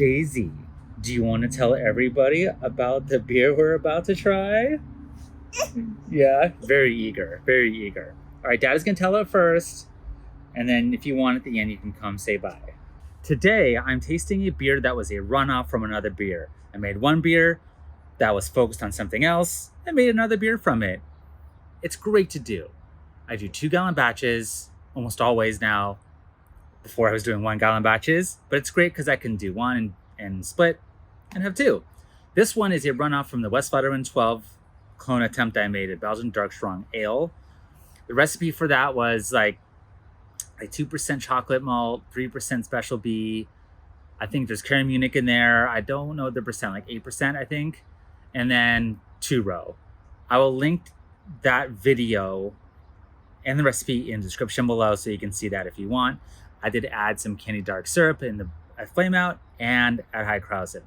Daisy, do you want to tell everybody about the beer we're about to try? Yeah, very eager, very eager. All right, Dad is going to tell it first, and then if you want at the end, you can come say bye. Today, I'm tasting a beer that was a runoff from another beer. I made one beer that was focused on something else and made another beer from it. It's great to do. I do 2-gallon batches almost always now. Before I was doing 1-gallon batches, but it's great because I can do one and split and have two. This one is a runoff from the West Veteran 12 clone attempt I made, a Belgian Dark Strong Ale. The recipe for that was like 2% chocolate malt, 3% special B. I think there's Caramunich in there. I don't know the percent, like 8%, I think. And then 2-row. I will link that video and the recipe in the description below so you can see that if you want. I did add some candy dark syrup at flameout and at high krausen.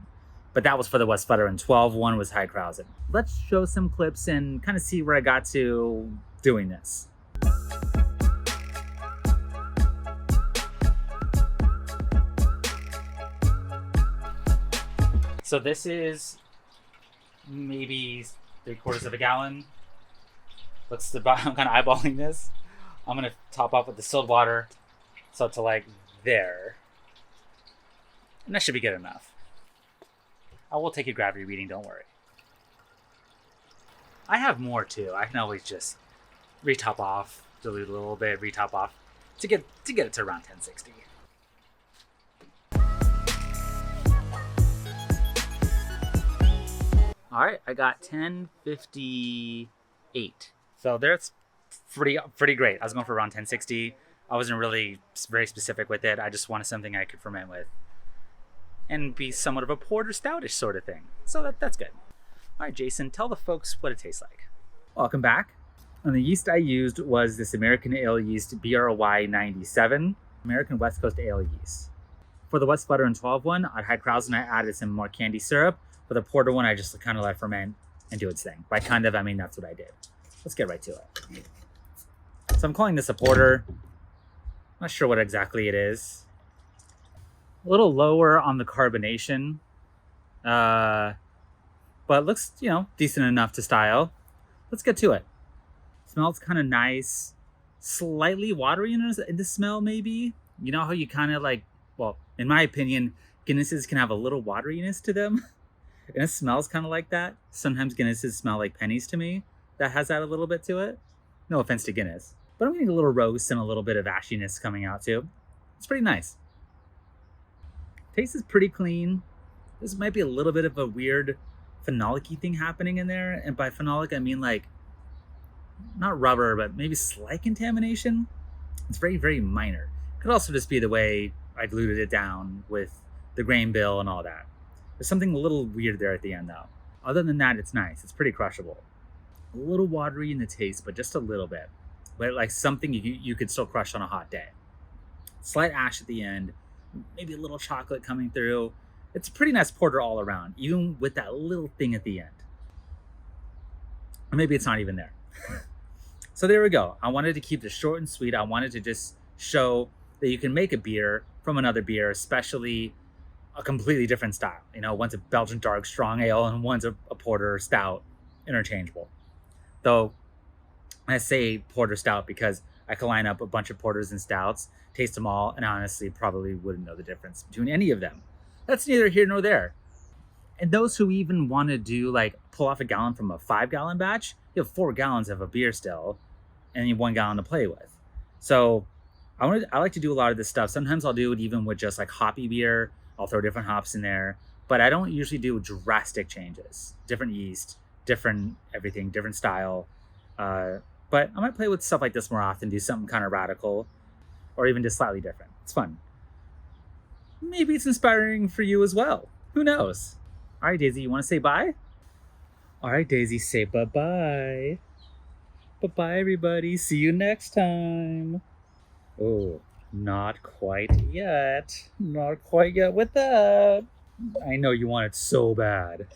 But that was for the West Veteran 12 one was high krausen. Let's show some clips and kind of see where I got to doing this. So this is maybe 3/4 of a gallon. I'm kind of eyeballing this. I'm gonna top off with distilled water. So to like there. And that should be good enough. I will take a gravity reading, don't worry. I have more too. I can always just retop off, dilute a little bit, retop off to get it to around 1060. All right, I got 1058. So there's pretty great. I was going for around 1060. I wasn't really very specific with it. I just wanted something I could ferment with and be somewhat of a porter stoutish sort of thing. So that's good. All right, Jason, tell the folks what it tastes like. Welcome back. And the yeast I used was this American Ale yeast BRY 97, American West Coast Ale yeast. For the West Veteran 12 one, at high krausen, I added some more candy syrup. For the porter one, I just kind of let it ferment and do its thing. By kind of, I mean that's what I did. Let's get right to it. So I'm calling this a porter. Not sure what exactly it is. A little lower on the carbonation, but looks, decent enough to style. Let's get to it. Smells kind of nice, slightly watery in the smell maybe. You know how you kind of like, well, in my opinion, Guinnesses can have a little wateriness to them. And it smells kind of like that. Sometimes Guinnesses smell like pennies to me. That has that a little bit to it. No offense to Guinness. But I'm getting a little roast and a little bit of ashiness coming out too. It's pretty nice. Taste is pretty clean. This might be a little bit of a weird phenolic-y thing happening in there. And by phenolic, I mean like, not rubber, but maybe slight contamination. It's very, very minor. Could also just be the way I diluted it down with the grain bill and all that. There's something a little weird there at the end though. Other than that, it's nice. It's pretty crushable. A little watery in the taste, but just a little bit. But like something you could still crush on a hot day. Slight ash at the end, maybe a little chocolate coming through. It's a pretty nice porter all around, even with that little thing at the end. Or maybe it's not even there. So there we go. I wanted to keep this short and sweet. I wanted to just show that you can make a beer from another beer, especially a completely different style. One's a Belgian Dark Strong Ale and one's a porter stout, interchangeable. Though I say porter stout because I could line up a bunch of porters and stouts, taste them all, and honestly probably wouldn't know the difference between any of them. That's neither here nor there. And those who even want to do like pull off a gallon from a 5-gallon batch, you have 4 gallons of a beer still, and you have 1 gallon to play with. So I like to do a lot of this stuff. Sometimes I'll do it even with just like hoppy beer. I'll throw different hops in there, but I don't usually do drastic changes. Different yeast, different everything, different style. But I might play with stuff like this more often, do something kind of radical, or even just slightly different. It's fun. Maybe it's inspiring for you as well. Who knows? All right, Daisy, you want to say bye? All right, Daisy, say bye-bye. Bye-bye, everybody. See you next time. Oh, not quite yet. Not quite yet with that. I know you want it so bad.